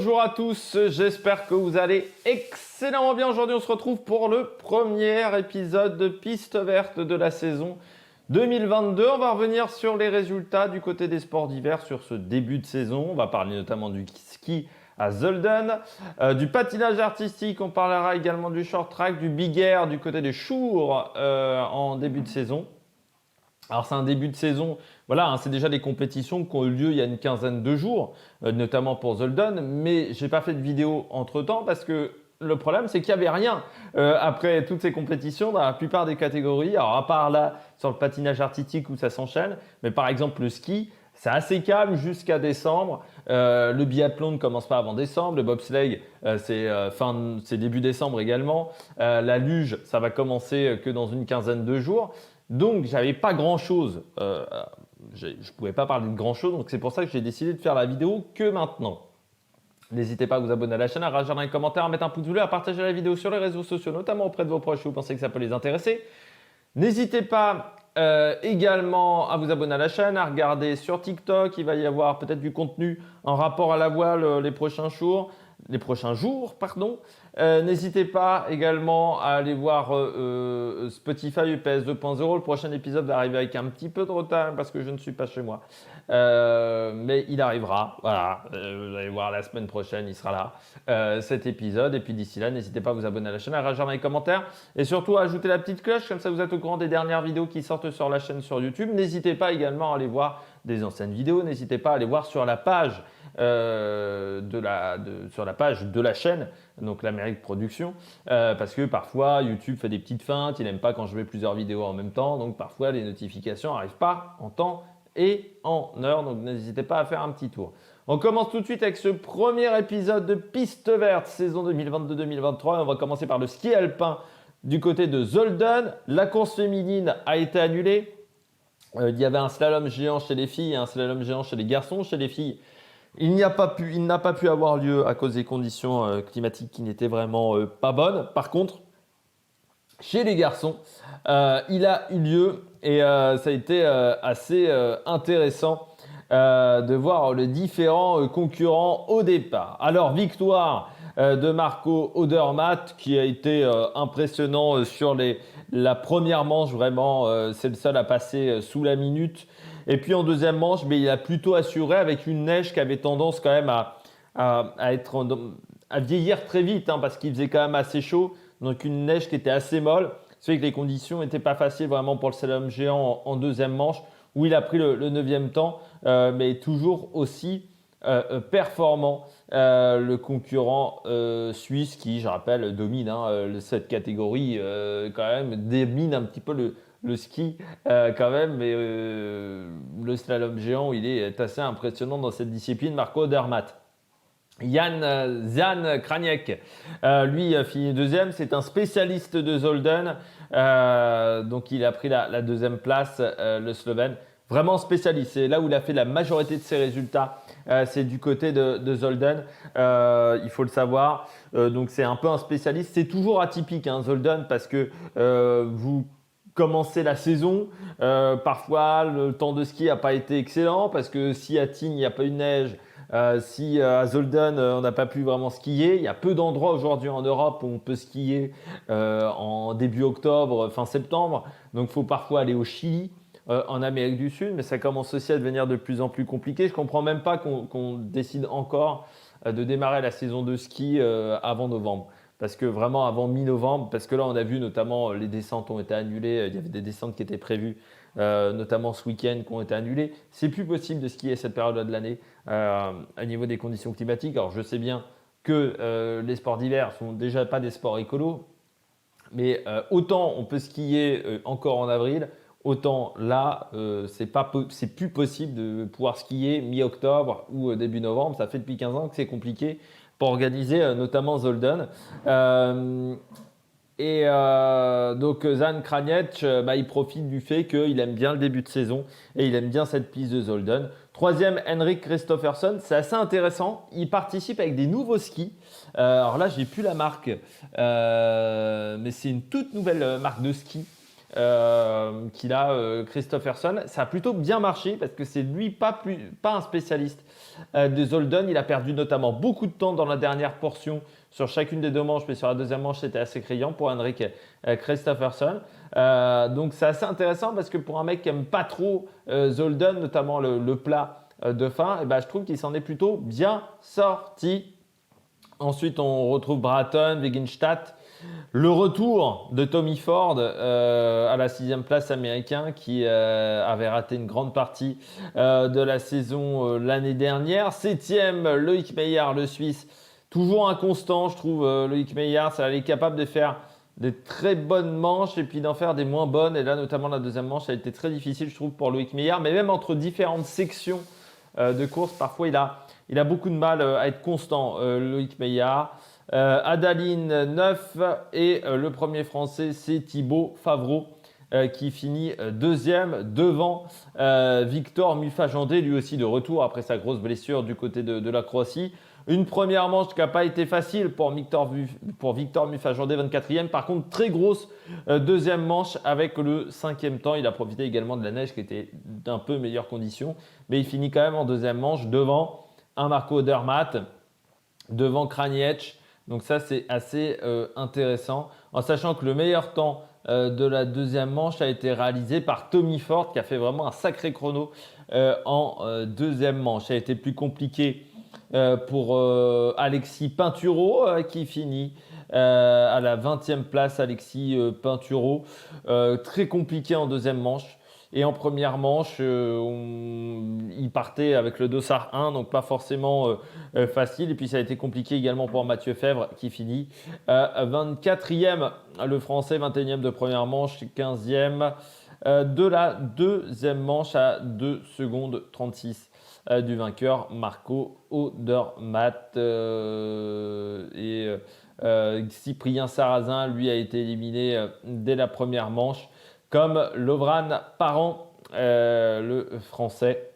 Bonjour à tous, j'espère que vous allez excellemment bien. Aujourd'hui, on se retrouve pour le premier épisode de Piste Verte de la saison 2022. On va revenir sur les résultats du côté des sports d'hiver sur ce début de saison. On va parler notamment du ski à Zolden, du patinage artistique. On parlera également du short track, du big air du côté des Chours en début de saison. Alors c'est un début de saison, voilà, c'est déjà des compétitions qui ont eu lieu il y a une quinzaine de jours, notamment pour Zolden, mais j'ai pas fait de vidéo entre temps parce que le problème c'est qu'il n'y avait rien après toutes ces compétitions dans la plupart des catégories. Alors à part là sur le patinage artistique où ça s'enchaîne, mais par exemple le ski, c'est assez calme jusqu'à décembre. Le biathlon ne commence pas avant décembre. Le bobsleigh, c'est début décembre également. La luge, ça va commencer que dans une quinzaine de jours. Donc, j'avais pas grand-chose. Je pouvais pas parler de grand-chose. Donc, c'est pour ça que j'ai décidé de faire la vidéo que maintenant. N'hésitez pas à vous abonner à la chaîne, à réagir dans les commentaires, à mettre un pouce bleu, à partager la vidéo sur les réseaux sociaux, notamment auprès de vos proches si vous pensez que ça peut les intéresser. N'hésitez pas également à vous abonner à la chaîne, à regarder sur TikTok. Il va y avoir peut-être du contenu en rapport à la voile les prochains jours. N'hésitez pas également à aller voir Spotify UPS 2.0. Le prochain épisode va arriver avec un petit peu de retard parce que je ne suis pas chez moi. Mais il arrivera. Voilà, vous allez voir la semaine prochaine, il sera là, cet épisode. Et puis d'ici là, n'hésitez pas à vous abonner à la chaîne, à réagir dans les commentaires et surtout à ajouter la petite cloche. Comme ça, vous êtes au courant des dernières vidéos qui sortent sur la chaîne sur YouTube. N'hésitez pas également à aller voir des anciennes vidéos. N'hésitez pas à aller voir sur la page sur la page de la chaîne, donc l'Amérique Production, parce que parfois YouTube fait des petites feintes, il n'aime pas quand je mets plusieurs vidéos en même temps, donc parfois les notifications n'arrivent pas en temps et en heure, donc n'hésitez pas à faire un petit tour. On commence tout de suite avec ce premier épisode de Piste Verte, saison 2022-2023. On va commencer par le ski alpin du côté de Zolden. La course féminine a été annulée. Il y avait un slalom géant chez les filles et un slalom géant chez les garçons. Chez les filles, il n'a pas pu avoir lieu à cause des conditions climatiques qui n'étaient vraiment pas bonnes. Par contre, chez les garçons, il a eu lieu et ça a été assez intéressant de voir les différents concurrents au départ. Alors, victoire de Marco Odermatt qui a été impressionnant sur la première manche. Vraiment, c'est le seul à passer sous la minute. Et puis en deuxième manche, mais il a plutôt assuré avec une neige qui avait tendance quand même à vieillir très vite parce qu'il faisait quand même assez chaud. Donc une neige qui était assez molle. C'est vrai que les conditions n'étaient pas faciles vraiment pour le slalom géant en deuxième manche où il a pris le 9e temps, mais toujours aussi performant. Le concurrent suisse qui, je rappelle, domine cette catégorie, quand même domine un petit peu le ski quand même, mais le slalom géant, il est assez impressionnant dans cette discipline. Marco Odermatt. Jan Kraniec, lui a fini deuxième, c'est un spécialiste de Zolden, donc il a pris la deuxième place, le Slovène. Vraiment spécialiste, c'est là où il a fait la majorité de ses résultats, c'est du côté de Zolden, il faut le savoir. Donc c'est un peu un spécialiste, c'est toujours atypique Zolden parce que vous commencez la saison, parfois le temps de ski n'a pas été excellent parce que si à Tignes il n'y a pas eu de neige, si à Zolden on n'a pas pu vraiment skier, il y a peu d'endroits aujourd'hui en Europe où on peut skier en début octobre, fin septembre, donc il faut parfois aller au Chili, en Amérique du Sud, mais ça commence aussi à devenir de plus en plus compliqué. Je ne comprends même pas qu'on décide encore de démarrer la saison de ski avant novembre. Parce que vraiment avant mi-novembre, parce que là on a vu notamment les descentes ont été annulées, il y avait des descentes qui étaient prévues, notamment ce week-end qui ont été annulées. C'est plus possible de skier cette période-là de l'année au niveau des conditions climatiques. Alors je sais bien que les sports d'hiver sont déjà pas des sports écolos, mais autant on peut skier encore en avril, autant là c'est plus possible de pouvoir skier mi-octobre ou début novembre. Ça fait depuis 15 ans que c'est compliqué pour organiser notamment Zolden. Donc Jan Kraniec, il profite du fait qu'il aime bien le début de saison et il aime bien cette piste de Zolden. Troisième, Henrik Kristoffersson, c'est assez intéressant. Il participe avec des nouveaux skis. Alors là, j'ai plus la marque, mais c'est une toute nouvelle marque de ski qu'il a Kristoffersen. Ça a plutôt bien marché parce que c'est lui pas un spécialiste de Zolden. Il a perdu notamment beaucoup de temps dans la dernière portion sur chacune des deux manches, mais sur la deuxième manche, c'était assez criant pour Henrik Kristoffersen. Donc c'est assez intéressant parce que pour un mec qui n'aime pas trop Zolden, notamment le plat de fin, je trouve qu'il s'en est plutôt bien sorti. Ensuite, on retrouve Bratton, Wegenstadt. Le retour de Tommy Ford à la 6e place américain qui avait raté une grande partie de la saison l'année dernière. 7e, Loïc Meillard, le Suisse. Toujours inconstant, je trouve, Loïc Meillard. Ça, il est capable de faire des très bonnes manches et puis d'en faire des moins bonnes. Et là, notamment la deuxième manche, ça a été très difficile, je trouve, pour Loïc Meillard. Mais même entre différentes sections de course, parfois, il a beaucoup de mal à être constant, Loïc Meillard. Adaline 9 et le premier français, c'est Thibaut Favreau qui finit deuxième devant Victor Mufajandé, lui aussi de retour après sa grosse blessure du côté de la Croatie. Une première manche qui n'a pas été facile pour Victor Mufajandé, 24e. Par contre, très grosse deuxième manche avec le 5e temps. Il a profité également de la neige qui était d'un peu meilleure condition. Mais il finit quand même en deuxième manche devant un Marco Odermatt, devant Kraniec. Donc ça, c'est assez intéressant. En sachant que le meilleur temps de la deuxième manche a été réalisé par Tommy Ford qui a fait vraiment un sacré chrono en deuxième manche. Ça a été plus compliqué pour Alexis Pinturo qui finit à la 20e place. Alexis Pinturo, très compliqué en deuxième manche. Et en première manche, il partait avec le dossard 1, donc pas forcément facile. Et puis ça a été compliqué également pour Mathieu Fèvre qui finit 24e, le Français, 21e de première manche, 15e de la deuxième manche à 2 secondes 36 du vainqueur Marco Odermatt. Cyprien Sarrazin, lui, a été éliminé dès la première manche, comme Lovran Parent, le français,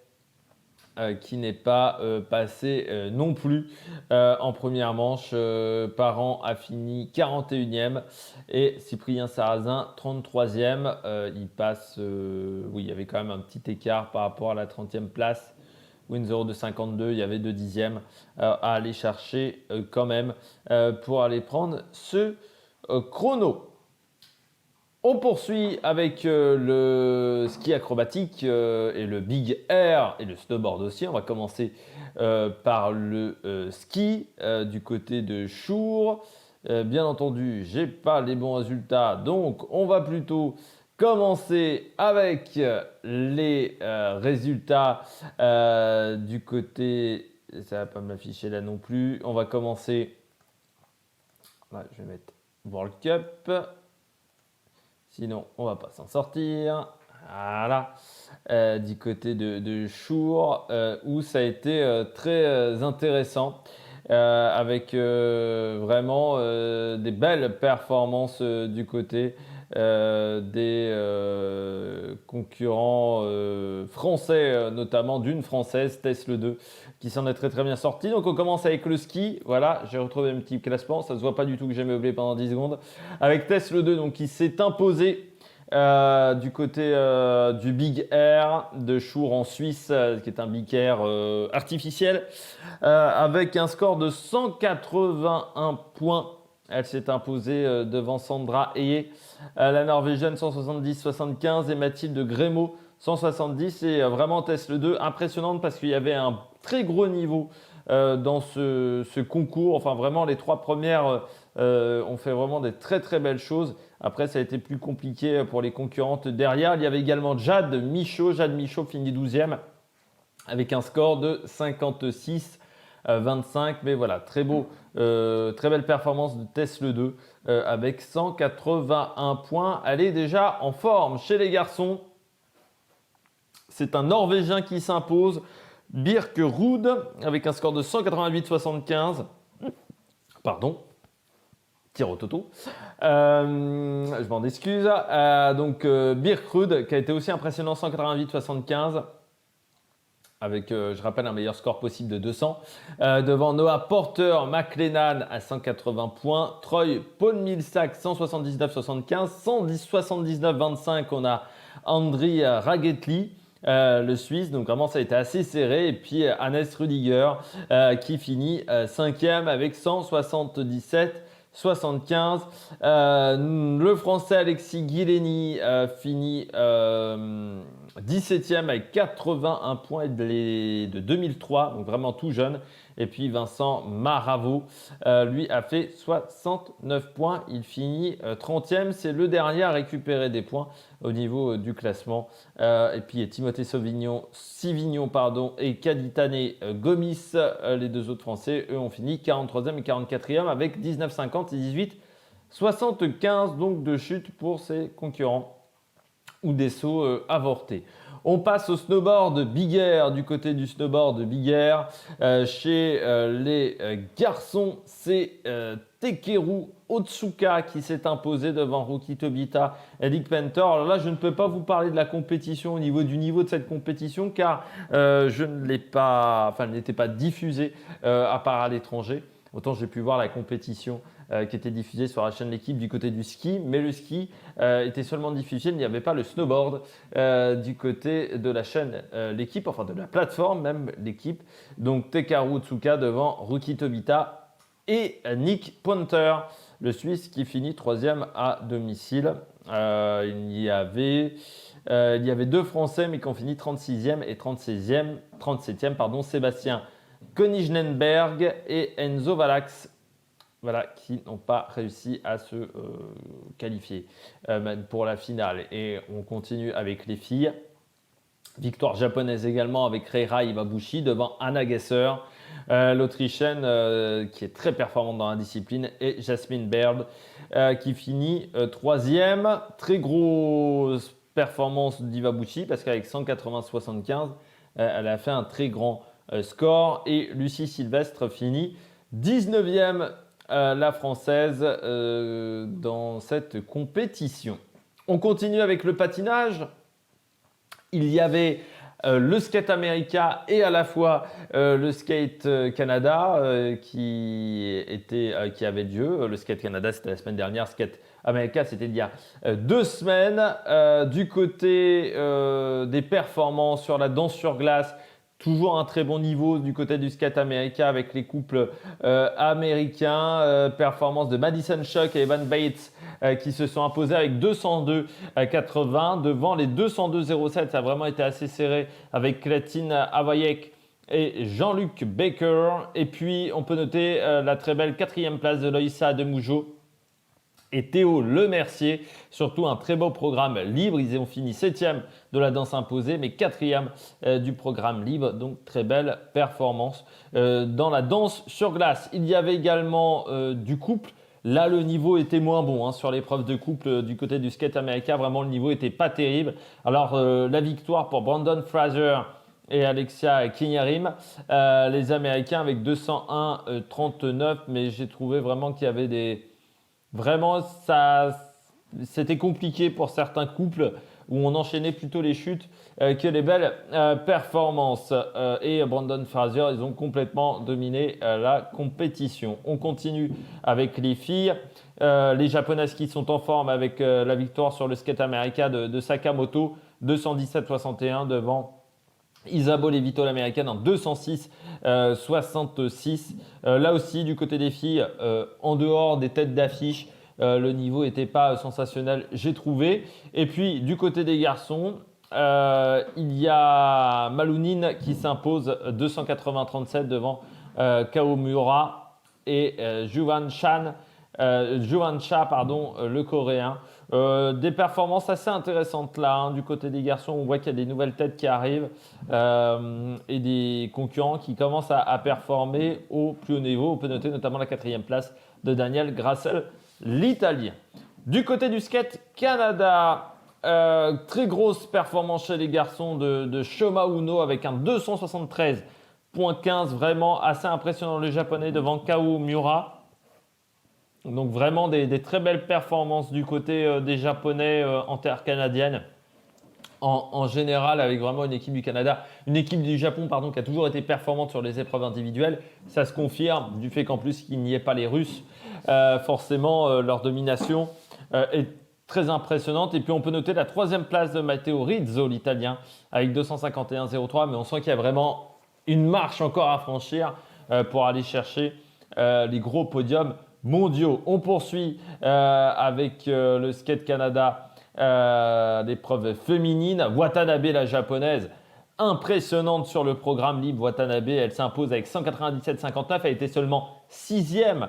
qui n'est pas passé non plus en première manche. Parent a fini 41e et Cyprien Sarrazin 33e. Il passe, oui, il y avait quand même un petit écart par rapport à la 30e place. Windsor de 52, il y avait 2 dixièmes à aller chercher quand même pour aller prendre ce chrono. On poursuit avec le ski acrobatique et le big air et le snowboard aussi. On va commencer par le ski du côté de Chour. Bien entendu, j'ai pas les bons résultats, donc on va plutôt commencer avec les résultats du côté. Ça va pas m'afficher là non plus. On va commencer. Ouais, je vais mettre World Cup. Sinon, on va pas s'en sortir. Voilà. Du côté de Chour, où ça a été très intéressant. Avec vraiment des belles performances du côté des concurrents français, notamment d'une française, Tesle 2, qui s'en est très très bien sortie. Donc on commence avec le ski. Voilà, j'ai retrouvé un petit classement. Ça ne se voit pas du tout que j'ai meublé pendant 10 secondes. Avec Tesle 2 donc, qui s'est imposé du côté du Big Air de Chour en Suisse, qui est un Big Air artificiel, avec un score de 181 points. Elle s'est imposée devant Sandra Eye, la Norvégienne 170-75 et Mathilde Grémaud 170. Et vraiment Tesle 2 impressionnante parce qu'il y avait un très gros niveau dans ce concours. Enfin vraiment les 3 premières ont fait vraiment des très très belles choses. Après ça a été plus compliqué pour les concurrentes derrière. Il y avait également Jade Michaud. Jade Michaud finit 12e avec un score de 56. 25, mais voilà, très beau, très belle performance de Tesle 2 avec 181 points. Elle est déjà en forme chez les garçons. C'est un Norvégien qui s'impose, Birk Ruud, avec un score de 188,75. Pardon, tir au toto. Je m'en excuse. Donc Birk Ruud qui a été aussi impressionnant, 188,75. avec, je rappelle, un meilleur score possible de 200. Devant Noah Porter, McLennan à 180 points. Troy Paul Millsap 179-75. 179-25, on a Andri Ragetli. Le Suisse, donc vraiment ça a été assez serré. Et puis Hannes Rudiger qui finit 5e avec 177-75. Le Français Alexis Guileni finit 17e avec 81 points de 2003, donc vraiment tout jeune. Et puis Vincent Maravo, lui a fait 69 points. Il finit 30e. C'est le dernier à récupérer des points au niveau du classement. Et puis Timothée Sivignon et Kaditane Gomis, les deux autres Français, eux ont fini 43e et 44e avec 19,50 et 18,75 donc de chute pour ces concurrents ou des sauts avortés. On passe au snowboard Big Air. Du côté du snowboard Big Air, chez les garçons, c'est Takeru Otsuka qui s'est imposé devant Rookie Tobita et Dick Penter. Alors là, je ne peux pas vous parler de la compétition au niveau du niveau de cette compétition car je ne l'ai pas, enfin, elle n'était pas diffusée à part à l'étranger. Autant j'ai pu voir la compétition qui était diffusée sur la chaîne L'équipe du côté du ski, mais le ski était seulement diffusé, il n'y avait pas le snowboard du côté de la chaîne L'équipe, enfin de la plateforme même L'équipe. Donc Takeru Otsuka devant Rookie Tobita et Nick Pointer, le Suisse qui finit 3e à domicile. Il y avait deux Français mais qui ont fini 36e et 37e, Sébastien Konigsberg et Enzo Valax, voilà, qui n'ont pas réussi à se qualifier pour la finale. Et on continue avec les filles. Victoire japonaise également avec Reira Iwabushi devant Anna Gesser, l'Autrichienne qui est très performante dans la discipline, et Jasmine Baird qui finit 3e. Très grosse performance d'Iwabushi parce qu'avec 180-75, elle a fait un très grand score. Et Lucie Sylvestre finit 19e, la française, dans cette compétition. On continue avec le patinage. Il y avait le Skate America et à la fois le Skate Canada qui avait lieu. Le Skate Canada, c'était la semaine dernière. Skate America, c'était il y a 2 semaines. Du côté des performances sur la danse sur glace, toujours un très bon niveau du côté du Skate America avec les couples américains. Performance de Madison Chock et Evan Bates qui se sont imposés avec 202,80 devant les 202,07. Ça a vraiment été assez serré avec Clatine Avayek et Jean-Luc Baker. Et puis, on peut noter la très belle 4e place de Loïssa Demougeot et Théo Lemercier. Surtout un très beau programme libre. Ils ont fini 7e de la danse imposée, mais 4e du programme libre. Donc, très belle performance dans la danse sur glace. Il y avait également du couple. Là, le niveau était moins bon sur l'épreuve de couple du côté du Skate America. Vraiment, le niveau n'était pas terrible. Alors, la victoire pour Brandon Fraser et Alexia Kinyarim, les Américains avec 201,39. Mais j'ai trouvé vraiment qu'il y avait des... Vraiment, c'était compliqué pour certains couples où on enchaînait plutôt les chutes que les belles performances. Et Brandon Fraser, ils ont complètement dominé la compétition. On continue avec les filles. Les Japonaises qui sont en forme avec la victoire sur le Skate America de Sakamoto, 217,61 devant Isabeau Levito, l'américaine, en 206,66. Là aussi, du côté des filles, en dehors des têtes d'affiche, le niveau n'était pas sensationnel, j'ai trouvé. Et puis, du côté des garçons, il y a Malounin qui s'impose 280,37 devant Kaomura et Juwan Cha, le coréen. Des performances assez intéressantes là du côté des garçons. On voit qu'il y a des nouvelles têtes qui arrivent et des concurrents qui commencent à performer au plus haut niveau. On peut noter notamment la 4e place de Daniel Grassel, l'Italien. Du côté du Skate Canada, très grosse performance chez les garçons de Shoma Uno avec un 273,15, vraiment assez impressionnant le japonais devant Kao Miura. Donc vraiment des très belles performances du côté des Japonais en terre canadienne. en général, avec vraiment une équipe du Canada, une équipe du Japon, pardon, qui a toujours été performante sur les épreuves individuelles. Ça se confirme du fait qu'en plus, il n'y ait pas les Russes. Forcément, leur domination est très impressionnante. Et puis, on peut noter la 3e place de Matteo Rizzo, l'Italien, avec 251,03. Mais on sent qu'il y a vraiment une marche encore à franchir pour aller chercher les gros podiums mondiaux. On poursuit avec le Skate Canada, l'épreuve féminine. Watanabe, la japonaise, impressionnante sur le programme libre. Watanabe, elle s'impose avec 197,59. Elle était seulement 6e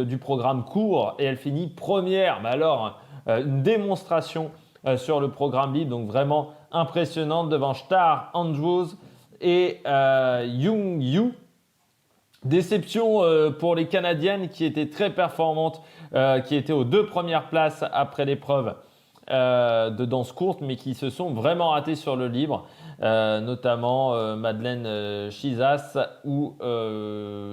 du programme court et elle finit première. Mais alors, une démonstration sur le programme libre, donc vraiment impressionnante devant Star Andrews et Young Yu. Déception pour les Canadiennes qui étaient très performantes, qui étaient aux 2 premières places après l'épreuve de danse courte, mais qui se sont vraiment ratées sur le libre, notamment Madeleine Chizas ou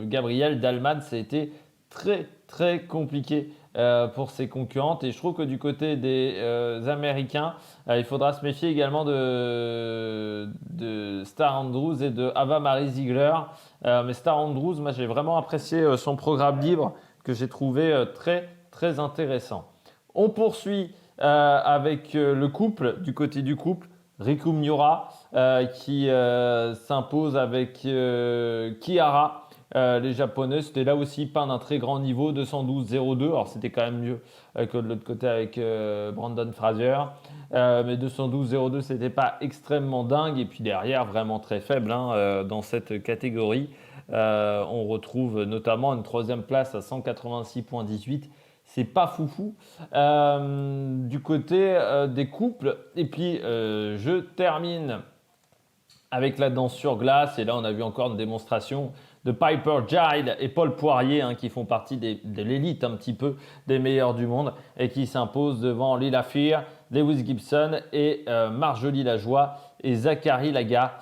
Gabrielle Dalman. C'était très très compliqué pour ses concurrentes, et je trouve que du côté des Américains, il faudra se méfier également de Star Andrews et de Ava Marie Ziegler. Mais Star Andrews, moi j'ai vraiment apprécié son programme libre que j'ai trouvé très très intéressant. On poursuit avec le couple, du côté du couple, Riku Miura qui s'impose avec Kiara. Les Japonais, c'était là aussi pas d'un très grand niveau, 212,02. Alors c'était quand même mieux que de l'autre côté avec Brandon Frazier. Mais 212,02, c'était pas extrêmement dingue. Et puis derrière, vraiment très faible dans cette catégorie. On retrouve notamment une 3e place à 186,18. C'est pas foufou du côté des couples. Et puis je termine avec la danse sur glace. Et là, on a vu encore une démonstration de Piper Giles et Paul Poirier qui font partie de l'élite un petit peu des meilleurs du monde et qui s'imposent devant Lila Fear, Lewis Gibson et Marjolie Lajoie et Zachary Laga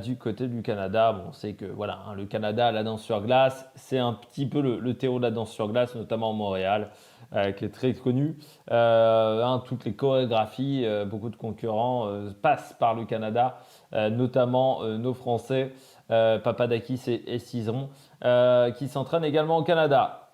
du côté du Canada. Bon, on sait que voilà, le Canada, la danse sur glace, c'est un petit peu le terreau de la danse sur glace, notamment à Montréal, qui est très connu. Toutes les chorégraphies, beaucoup de concurrents passent par le Canada, notamment nos Français, Papadakis et Cizeron, qui s'entraînent également au Canada.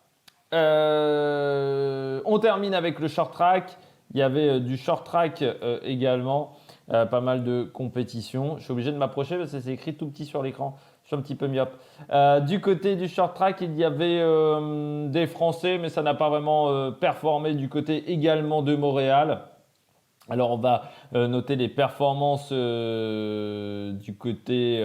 On termine avec le short track. Il y avait du short track également, pas mal de compétitions. Je suis obligé de m'approcher parce que c'est écrit tout petit sur l'écran. Je suis un petit peu myope. Du côté du short track, il y avait des Français, mais ça n'a pas vraiment performé du côté également de Montréal. Alors on va noter les performances du côté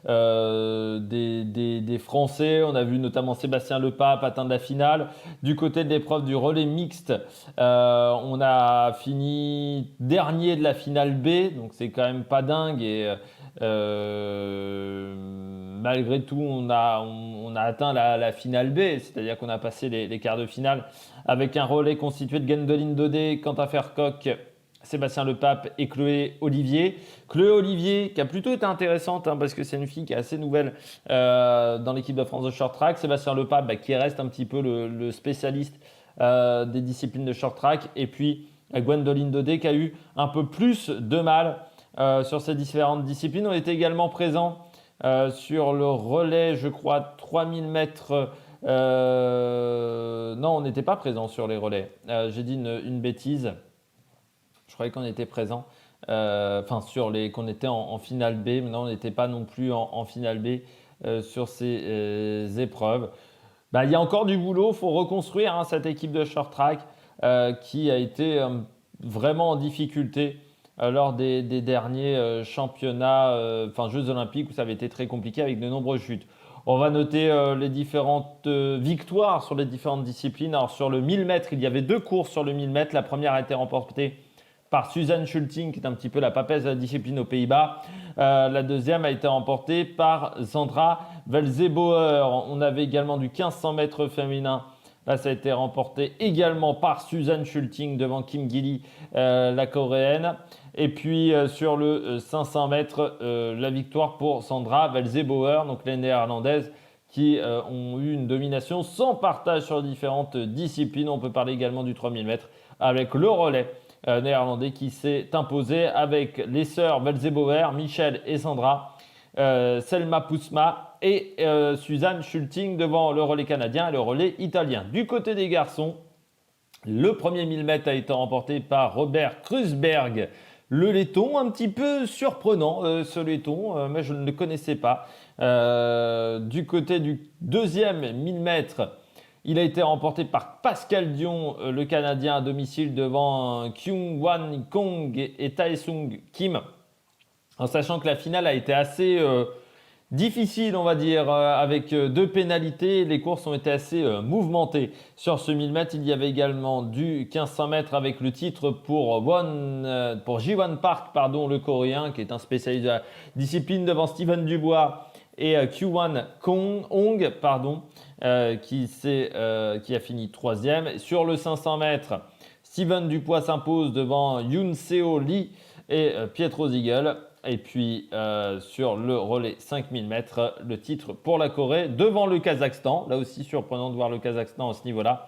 des Français. On a vu notamment Sébastien Lepape atteindre la finale. Du côté de l'épreuve du relais mixte, on a fini dernier de la finale B, donc c'est quand même pas dingue. Et malgré tout, on a atteint la finale B, c'est-à-dire qu'on a passé les quarts de finale avec un relais constitué de Gwendoline Daudet, Quentin Fercoq, Sébastien Lepape et Chloé Olivier. Chloé Olivier qui a plutôt été intéressante parce que c'est une fille qui est assez nouvelle dans l'équipe de France de short track. Sébastien Lepape qui reste un petit peu le spécialiste des disciplines de short track. Et puis Gwendoline Daudet qui a eu un peu plus de mal sur ces différentes disciplines. On était également présents sur le relais, je crois, 3000 mètres. Non, on n'était pas présents sur les relais. J'ai dit une bêtise. Je croyais qu'on était présent, qu'on était en finale B, mais non, on n'était pas non plus en finale B sur ces épreuves. Il y a encore du boulot, il faut reconstruire cette équipe de short track qui a été vraiment en difficulté lors des derniers championnats, Jeux olympiques où ça avait été très compliqué avec de nombreuses chutes. On va noter les différentes victoires sur les différentes disciplines. Alors sur le 1000 mètres, il y avait 2 courses sur le 1000 mètres. La première a été remportée par Suzanne Schulting, qui est un petit peu la papesse de la discipline aux Pays-Bas. La deuxième a été remportée par Sandra Velzebauer. On avait également du 1500 mètres féminin. Là, ça a été remporté également par Suzanne Schulting devant Kim Gilly, la coréenne. Et puis sur le 500 mètres, la victoire pour Sandra Velzebauer, donc les néerlandaises, qui ont eu une domination sans partage sur différentes disciplines. On peut parler également du 3000 mètres avec le relais néerlandais qui s'est imposé avec les sœurs Velzeboer, Michel et Sandra, Selma Pousma et Suzanne Schulting devant le relais canadien et le relais italien. Du côté des garçons, le premier 1000 mètres a été remporté par Robert Krusberg, le laiton, un petit peu surprenant ce laiton, mais je ne le connaissais pas. Du côté du deuxième 1000 mètres, il a été remporté par Pascal Dion, le Canadien à domicile devant Kyung Wan Kong et Taesung Kim. En sachant que la finale a été assez difficile, on va dire, avec deux pénalités. Les courses ont été assez mouvementées. Sur ce 1000 mètres, il y avait également du 1500 mètres avec le titre pour Ji-Won Park, pardon, le Coréen, qui est un spécialiste de la discipline devant Steven Dubois et Kyu-Wan Hong, pardon, qui a fini troisième. Sur le 500 mètres, Steven Dupois s'impose devant Yoon Seo Lee et Pietro Ziegel. Et puis sur le relais 5000 mètres, le titre pour la Corée devant le Kazakhstan. Là aussi surprenant de voir le Kazakhstan à ce niveau-là.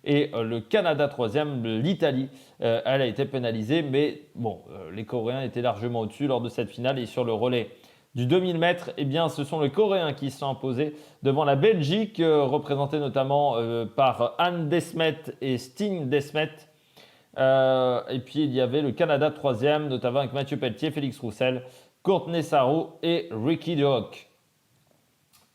Et le Canada troisième, l'Italie, elle a été pénalisée. Mais bon, les Coréens étaient largement au-dessus lors de cette finale. Et sur le relais du 2000 mètres, eh bien, ce sont les Coréens qui se sont imposés devant la Belgique, représentée notamment par Anne Desmet et Sting Desmet. Et puis il y avait le Canada troisième, notamment avec Mathieu Pelletier, Félix Roussel, Courtney Sarro et Ricky Dock.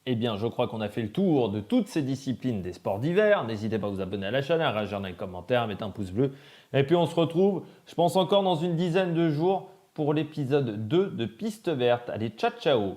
Eh bien, je crois qu'on a fait le tour de toutes ces disciplines des sports d'hiver. N'hésitez pas à vous abonner à la chaîne, à réagir dans les commentaires, à mettre un pouce bleu. Et puis on se retrouve, je pense encore dans une dizaine de jours pour l'épisode 2 de Piste Verte. Allez, ciao ciao!